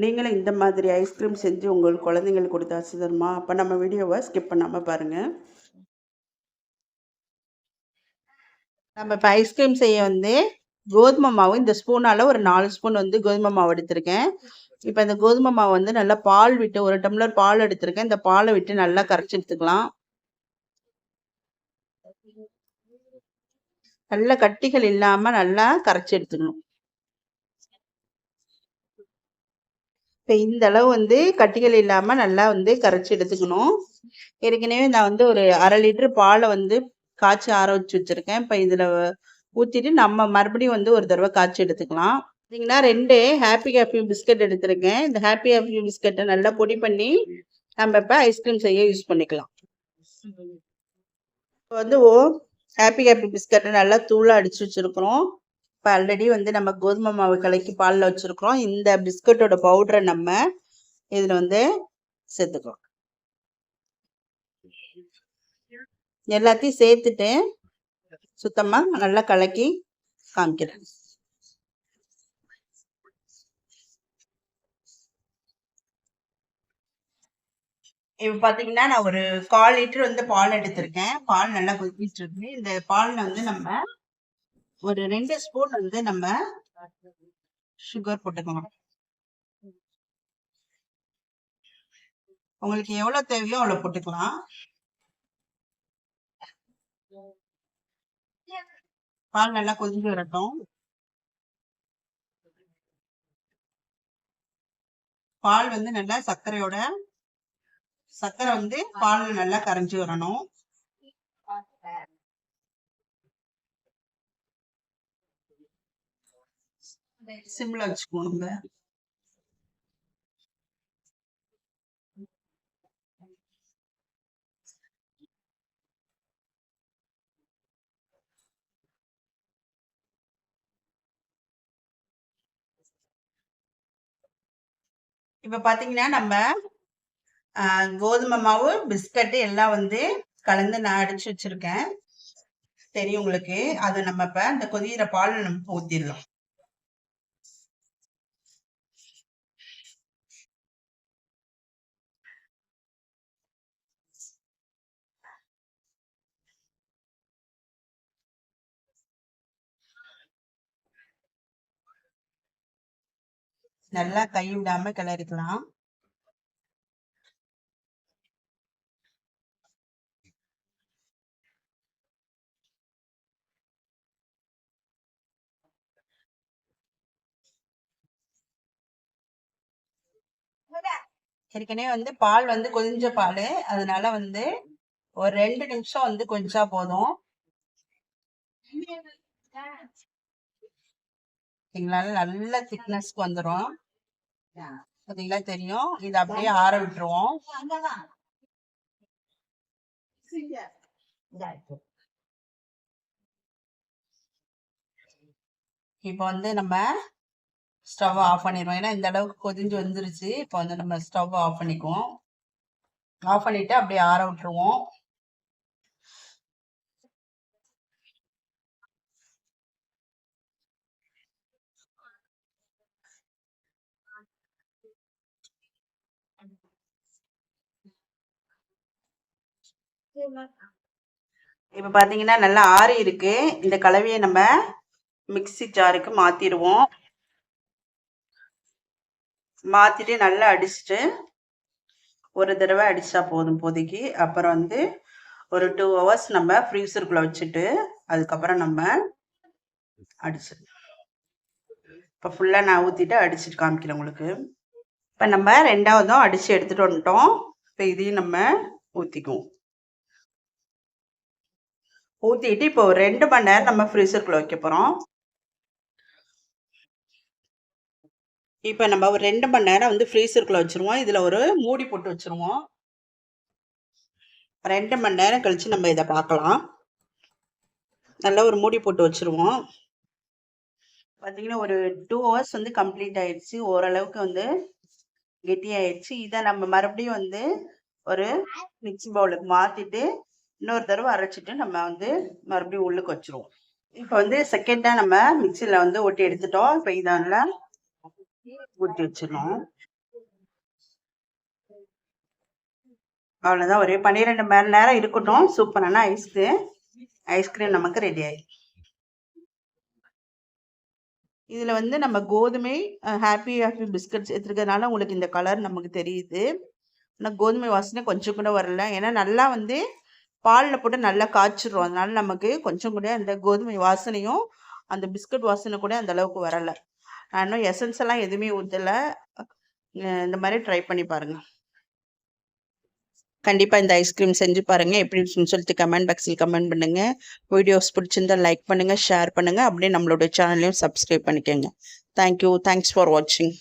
நீங்களும் இந்த மாதிரி ஐஸ்கிரீம் செஞ்சு உங்கள் குழந்தைங்களுக்கு கொடுத்து ஆசை தருமா? அப்போ நம்ம வீடியோவை ஸ்கிப் பண்ணாமல் பாருங்கள். நம்ம இப்போ ஐஸ்கிரீம் செய்ய வந்து கோதுமை மாவு இந்த ஸ்பூனால் ஒரு 4 ஸ்பூன் வந்து கோதுமை மாவு எடுத்திருக்கேன். இப்போ இந்த கோதுமை மாவு வந்து நல்லா பால் விட்டு 1 டம்ளர் பால் எடுத்திருக்கேன். இந்த பாலை விட்டு நல்லா கரைச்சி எடுத்துக்கலாம். நல்லா கட்டிகள் இல்லாமல் நல்லா கரைச்சி எடுத்துக்கணும். இப்போ இந்த அளவு வந்து கட்டிகள் இல்லாமல் நல்லா வந்து கரைச்சி எடுத்துக்கணும். ஏற்கனவே நான் வந்து ஒரு 1/2 லிட்டர் பாலை வந்து காய்ச்சி ஆற வச்சு வச்சுருக்கேன். இப்போ இதில் ஊற்றிட்டு நம்ம மறுபடியும் வந்து ஒரு தடவை காய்ச்சி எடுத்துக்கலாம். பார்த்தீங்கன்னா 2 ஹாப்பி பிஸ்கட் எடுத்திருக்கேன். இந்த ஹாப்பி பிஸ்கட்டை நல்லா பொடி பண்ணி நம்ம இப்போ ஐஸ்கிரீம் செய்ய யூஸ் பண்ணிக்கலாம். இப்போ வந்து ஹாப்பி பிஸ்கட்டை நல்லா தூளாக அடித்து வச்சுருக்குறோம். இப்போ ஆல்ரெடி வந்து நம்ம கோதுமை மாவு கலக்கி பாலில் வச்சுருக்குறோம். இந்த பிஸ்கட்டோட பவுடரை நம்ம இதில் வந்து சேர்த்துக்கலாம். எல்லாத்தையும் சேர்த்துட்டு சுத்தமாக நல்லா கலக்கி காமிக்கிறேன். இப்போ பார்த்தீங்கன்னா நான் ஒரு 1/4 லிட்டர் வந்து பால் எடுத்திருக்கேன். பால் நல்லா கொதிச்சிட்டு இருக்கு. இந்த பாலில் வந்து நம்ம ஒரு 2 ஸ்பூன் வந்து நம்ம சுகர் போட்டுக்கலாம். உங்களுக்கு எவ்வளோ தேவையோ அவ்வளோ போட்டுக்கலாம். பால் நல்லா கொதிஞ்சு வரட்டும். பால் வந்து நல்லா சர்க்கரை வந்து பால் நல்லா கரைஞ்சி வரணும். சிம்ல வச்சுக்கோங்க. இப்ப பாத்தீங்கன்னா நம்ம கோதுமை மாவு பிஸ்கட் எல்லாம் வந்து கலந்து நான் அடிச்சு வச்சிருக்கேன். தெரியும் உங்களுக்கு. அதை நம்ம இப்ப இந்த கொதிக்கிற பால் நம்ம ஊத்திடலாம். நல்லா கை விடாம கிளறிக்கலாம். ஏற்கனவே வந்து பால் வந்து கொதிஞ்ச பால், அதனால வந்து ஒரு 2 நிமிஷம் வந்து கொதிச்சா போதும். நல்ல திக்னஸ்க்கு வந்துடும். பார்த்தீங்களா தெரியும். இது அப்படியே ஆற விட்டுருவோம். இப்போ வந்து நம்ம ஸ்டவ் ஆஃப் பண்ணிடுவோம். ஏன்னா இந்த அளவுக்கு கொதிஞ்சு வந்துருச்சு. இப்போ வந்து நம்ம ஸ்டவ் ஆஃப் பண்ணிக்குவோம். ஆஃப் பண்ணிட்டு அப்படியே ஆற விட்டுருவோம். இப்போ பார்த்தீங்கன்னா நல்லா ஆறி இருக்கு. இந்த கலவையை நம்ம மிக்ஸி ஜாருக்கு மாத்திடுவோம். மாத்திட்டு நல்லா அடிச்சுட்டு ஒரு தடவை அடிச்சா போதும் இப்போதைக்கு. அப்புறம் வந்து ஒரு 2 ஹவர்ஸ் நம்ம ஃப்ரீசருக்குள்ள வச்சுட்டு அதுக்கப்புறம் நம்ம அடிச்சிடலாம். இப்போ ஃபுல்லாக நான் ஊற்றிட்டு அடிச்சுட்டு காமிக்கிறேன் உங்களுக்கு. இப்போ நம்ம 2வதும் அடித்து எடுத்துகிட்டு வந்துட்டோம். இப்போ இதையும் நம்ம ஊற்றிக்குவோம். ஊற்றிட்டு இப்போ ஒரு 2 மணி நேரம் நம்ம ஃப்ரீசருக்குள்ள வைக்க போகிறோம். இப்போ நம்ம ஒரு 2 மணி நேரம் வந்து ஃப்ரீசருக்குள்ள வச்சுருவோம். இதில் ஒரு மூடி போட்டு வச்சுருவோம். 2 மணி நேரம் கழித்து நம்ம இதை பார்க்கலாம். நல்லா ஒரு மூடி போட்டு வச்சுருவோம். பார்த்தீங்கன்னா ஒரு 2 ஹவர்ஸ் வந்து கம்ப்ளீட் ஆயிடுச்சு. ஓரளவுக்கு வந்து கெட்டியாயிடுச்சு. இதை நம்ம மறுபடியும் வந்து ஒரு மிக்ஸி பவுலுக்கு மாற்றிட்டு இன்னொரு தடவை அரைச்சிட்டு நம்ம வந்து மறுபடியும் உள்ளுக்கு வச்சுருவோம். இப்போ வந்து செகண்டாக நம்ம மிக்சியில் வந்து ஒட்டி எடுத்துட்டோம். இப்போ இதெல்லாம் ஊற்றி வச்சிடணும். அவ்வளோதான். ஒரு 12 மணி நேரம் இருக்கட்டும். சூப்பரான ஐஸ்கிரீம் நமக்கு ரெடி ஆயிடும். இதில் வந்து நம்ம கோதுமை ஹாப்பி பிஸ்கட் சேர்த்துருக்கிறதுனால உங்களுக்கு இந்த கலர் நமக்கு தெரியுது. ஆனால் கோதுமை வாசனை கொஞ்சம் கூட வரல. ஏன்னா நல்லா வந்து பாலில் போட்டு நல்லா காய்ச்சிடுறோம். அதனால நமக்கு கொஞ்சம் கூட அந்த கோதுமை வாசனையும் அந்த பிஸ்கட் வாசனை கூட அந்த அளவுக்கு வரலை. நான் இன்னும் எசன்ஸ் எல்லாம் எதுவுமே ஊற்றலை. இந்த மாதிரி ட்ரை பண்ணி பாருங்கள். கண்டிப்பாக இந்த ஐஸ்கிரீம் செஞ்சு பாருங்கள். எப்படி இருக்குன்னு சொல்லிட்டு கமெண்ட் பாக்ஸில் கமெண்ட் பண்ணுங்கள். வீடியோஸ் பிடிச்சிருந்தா லைக் பண்ணுங்கள், ஷேர் பண்ணுங்கள். அப்படியே நம்மளோட சேனலையும் சப்ஸ்கிரைப் பண்ணிக்கோங்க. தேங்க்யூ. தேங்க்ஸ் ஃபார் வாட்சிங்.